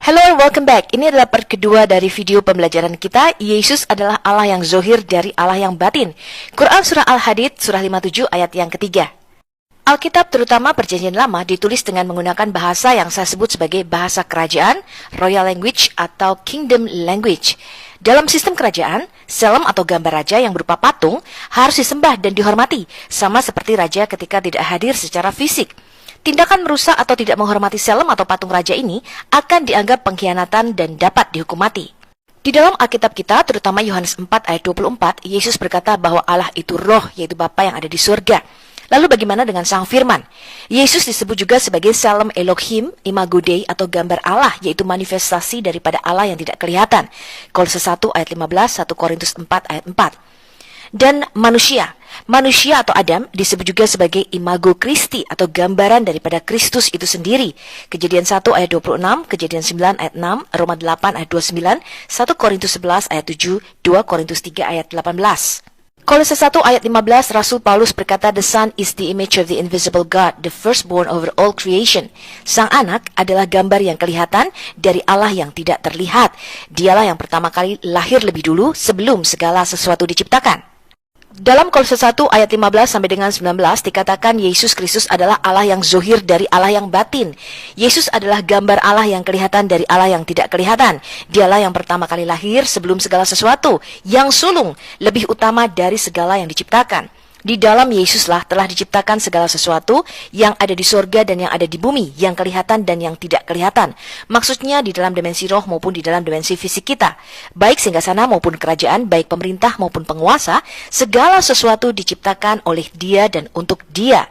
Hello and welcome back. Ini adalah part kedua dari video pembelajaran kita. Yesus adalah Allah yang zohir dari Allah yang batin. Quran Surah Al-Hadid, Surah 57 ayat yang ketiga. Alkitab terutama Perjanjian Lama ditulis dengan menggunakan bahasa yang saya sebut sebagai bahasa kerajaan, royal language atau kingdom language. Dalam sistem kerajaan, selem atau gambar raja yang berupa patung harus disembah dan dihormati, sama seperti raja ketika tidak hadir secara fisik. Tindakan merusak atau tidak menghormati selem atau patung raja ini akan dianggap pengkhianatan dan dapat dihukum mati. Di dalam Alkitab kita, terutama Yohanes 4 ayat 24, Yesus berkata bahwa Allah itu roh, yaitu Bapa yang ada di surga. Lalu bagaimana dengan Sang Firman? Yesus disebut juga sebagai Selem Elohim, Imago Dei atau gambar Allah, yaitu manifestasi daripada Allah yang tidak kelihatan. Kolose 1 ayat 15, 1 Korintus 4 ayat 4. Dan manusia atau Adam disebut juga sebagai Imago Christi atau gambaran daripada Kristus itu sendiri. Kejadian 1 ayat 26, Kejadian 9 ayat 6, Roma 8 ayat 29, 1 Korintus 11 ayat 7, 2 Korintus 3 ayat 18. Kolose 1 ayat 15, Rasul Paulus berkata, "The Son is the image of the invisible God, the firstborn over all creation." Sang anak adalah gambar yang kelihatan dari Allah yang tidak terlihat. Dialah yang pertama kali lahir lebih dulu sebelum segala sesuatu diciptakan. Dalam Kolose 1 ayat 15 sampai dengan 19 dikatakan Yesus Kristus adalah Allah yang zohir dari Allah yang batin. Yesus adalah gambar Allah yang kelihatan dari Allah yang tidak kelihatan. Dialah yang pertama kali lahir sebelum segala sesuatu, yang sulung, lebih utama dari segala yang diciptakan. Di dalam Yesuslah telah diciptakan segala sesuatu yang ada di sorga dan yang ada di bumi, yang kelihatan dan yang tidak kelihatan. Maksudnya di dalam dimensi roh maupun di dalam dimensi fisik kita. Baik singgasana maupun kerajaan, baik pemerintah maupun penguasa, segala sesuatu diciptakan oleh Dia dan untuk Dia.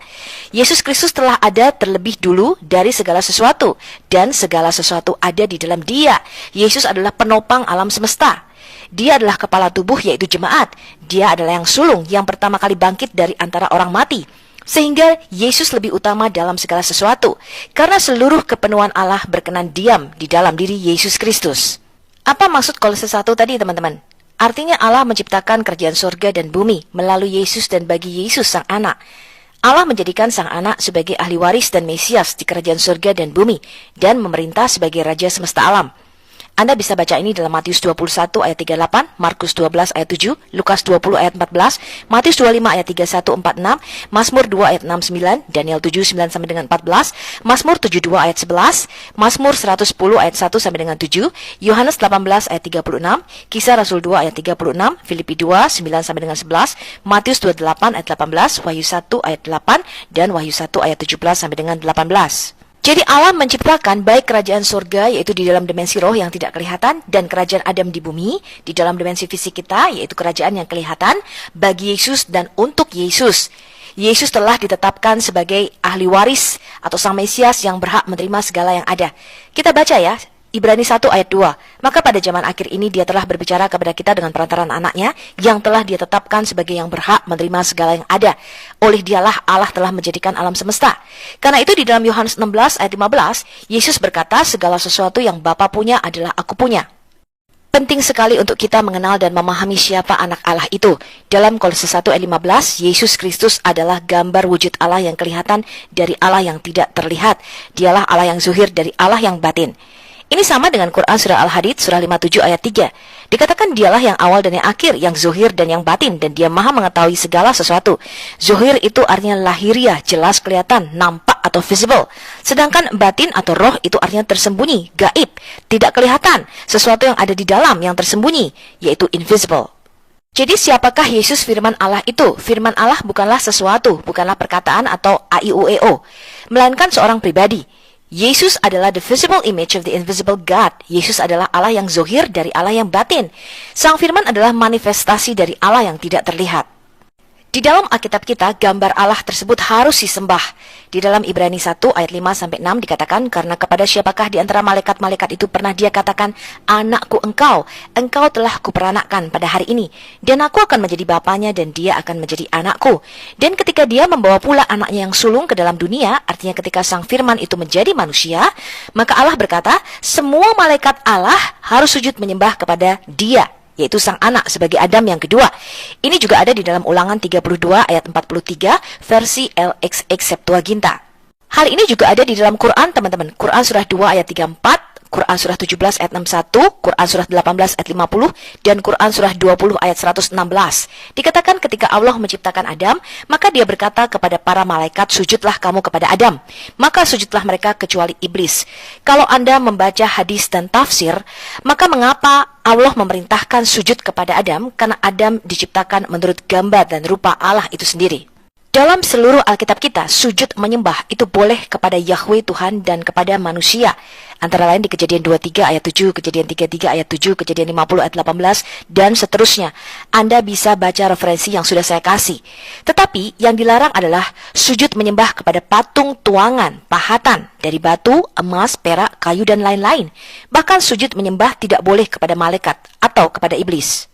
Yesus Kristus telah ada terlebih dulu dari segala sesuatu, dan segala sesuatu ada di dalam Dia. Yesus adalah penopang alam semesta. Dia adalah kepala tubuh, yaitu jemaat. Dia adalah yang sulung, yang pertama kali bangkit dari antara orang mati. Sehingga Yesus lebih utama dalam segala sesuatu, karena seluruh kepenuhan Allah berkenan diam di dalam diri Yesus Kristus. Apa maksud Kolose 1 tadi, teman-teman? Artinya Allah menciptakan kerajaan surga dan bumi melalui Yesus dan bagi Yesus sang anak. Allah menjadikan sang anak sebagai ahli waris dan Mesias di kerajaan surga dan bumi, dan memerintah sebagai Raja semesta alam. Anda bisa baca ini dalam Matius 21 ayat 38, Markus 12 ayat 7, Lukas 20 ayat 14, Matius 25 ayat 31-46, Mazmur 2 ayat 69, Daniel 7 9 sampai dengan 14, Mazmur 72 ayat 11, Mazmur 110 ayat 1 sampai dengan 7, Yohanes 18 ayat 36, Kisah Rasul 2 ayat 36, Filipi 2 9 sampai dengan 11, Matius 28 ayat 18, Wahyu 1 ayat 8 dan Wahyu 1 ayat 17 sampai dengan 18. Jadi Allah menciptakan baik kerajaan surga, yaitu di dalam dimensi roh yang tidak kelihatan, dan kerajaan Adam di bumi, di dalam dimensi fisik kita, yaitu kerajaan yang kelihatan, bagi Yesus dan untuk Yesus. Yesus telah ditetapkan sebagai ahli waris atau sang Mesias yang berhak menerima segala yang ada. Kita baca ya, Ibrani 1 ayat 2. Maka pada zaman akhir ini Dia telah berbicara kepada kita dengan perantaraan anaknya, yang telah Dia tetapkan sebagai yang berhak menerima segala yang ada. Oleh Dialah Allah telah menjadikan alam semesta. Karena itu di dalam Yohanes 16 ayat 15, Yesus berkata, segala sesuatu yang Bapa punya adalah aku punya. Penting sekali untuk kita mengenal dan memahami siapa anak Allah itu. Dalam Kolose 1 ayat 15, Yesus Kristus adalah gambar wujud Allah yang kelihatan dari Allah yang tidak terlihat. Dialah Allah yang zuhir dari Allah yang batin. Ini sama dengan Quran Surah Al-Hadid, Surah 57 ayat 3. Dikatakan Dialah yang awal dan yang akhir, yang zuhir dan yang batin, dan Dia maha mengetahui segala sesuatu. Zuhir itu artinya lahiriah, jelas kelihatan, nampak atau visible. Sedangkan batin atau roh itu artinya tersembunyi, gaib, tidak kelihatan, sesuatu yang ada di dalam yang tersembunyi, yaitu invisible. Jadi siapakah Yesus firman Allah itu? Firman Allah bukanlah sesuatu, bukanlah perkataan atau aiueo, melainkan seorang pribadi. Yesus adalah the visible image of the invisible God. Yesus adalah Allah yang zohir dari Allah yang batin. Sang Firman adalah manifestasi dari Allah yang tidak terlihat. Di dalam Alkitab kita, gambar Allah tersebut harus disembah. Di dalam Ibrani 1 ayat 5-6 dikatakan, karena kepada siapakah di antara malaikat-malaikat itu pernah Dia katakan, anakku engkau telah kuperanakkan pada hari ini, dan aku akan menjadi bapanya dan dia akan menjadi anakku. Dan ketika Dia membawa pula anaknya yang sulung ke dalam dunia, artinya ketika Sang Firman itu menjadi manusia, maka Allah berkata, semua malaikat Allah harus sujud menyembah kepada Dia, yaitu sang anak sebagai Adam yang kedua. Ini juga ada di dalam Ulangan 32 ayat 43 versi LXX Septuaginta. Hal ini juga ada di dalam Quran, teman-teman. Quran surah 2 ayat 34, Quran surah 17 ayat 61, Quran surah 18 ayat 50, dan Quran surah 20 ayat 116. Dikatakan ketika Allah menciptakan Adam, maka dia berkata kepada para malaikat, sujudlah kamu kepada Adam. Maka sujudlah mereka kecuali iblis. Kalau Anda membaca hadis dan tafsir, maka mengapa Allah memerintahkan sujud kepada Adam? Karena Adam diciptakan menurut gambar dan rupa Allah itu sendiri. Dalam seluruh Alkitab kita, sujud menyembah itu boleh kepada Yahweh Tuhan dan kepada manusia. Antara lain di Kejadian 23 ayat 7, Kejadian 33 ayat 7, Kejadian 50 ayat 18, dan seterusnya. Anda bisa baca referensi yang sudah saya kasih. Tetapi yang dilarang adalah sujud menyembah kepada patung tuangan, pahatan, dari batu, emas, perak, kayu, dan lain-lain. Bahkan sujud menyembah tidak boleh kepada malaikat atau kepada iblis.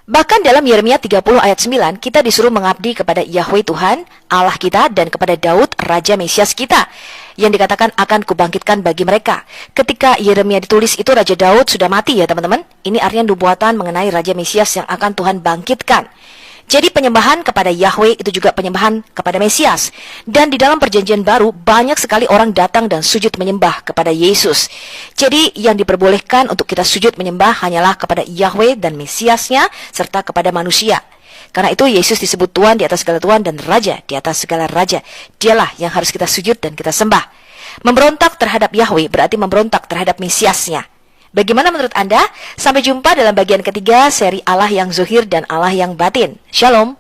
Bahkan dalam Yeremia 30 ayat 9, kita disuruh mengabdi kepada Yahweh Tuhan, Allah kita, dan kepada Daud, Raja Mesias kita, yang dikatakan akan kubangkitkan bagi mereka. Ketika Yeremia ditulis itu, Raja Daud sudah mati ya teman-teman. Ini artinya nubuatan mengenai Raja Mesias yang akan Tuhan bangkitkan. Jadi penyembahan kepada Yahweh itu juga penyembahan kepada Mesias. Dan di dalam perjanjian baru, banyak sekali orang datang dan sujud menyembah kepada Yesus. Jadi yang diperbolehkan untuk kita sujud menyembah hanyalah kepada Yahweh dan Mesiasnya, serta kepada manusia. Karena itu Yesus disebut Tuhan di atas segala Tuhan dan Raja di atas segala Raja. Dialah yang harus kita sujud dan kita sembah. Memberontak terhadap Yahweh berarti memberontak terhadap Mesiasnya. Bagaimana menurut Anda? Sampai jumpa dalam bagian ketiga seri Allah yang Zohir dan Allah yang Batin. Shalom.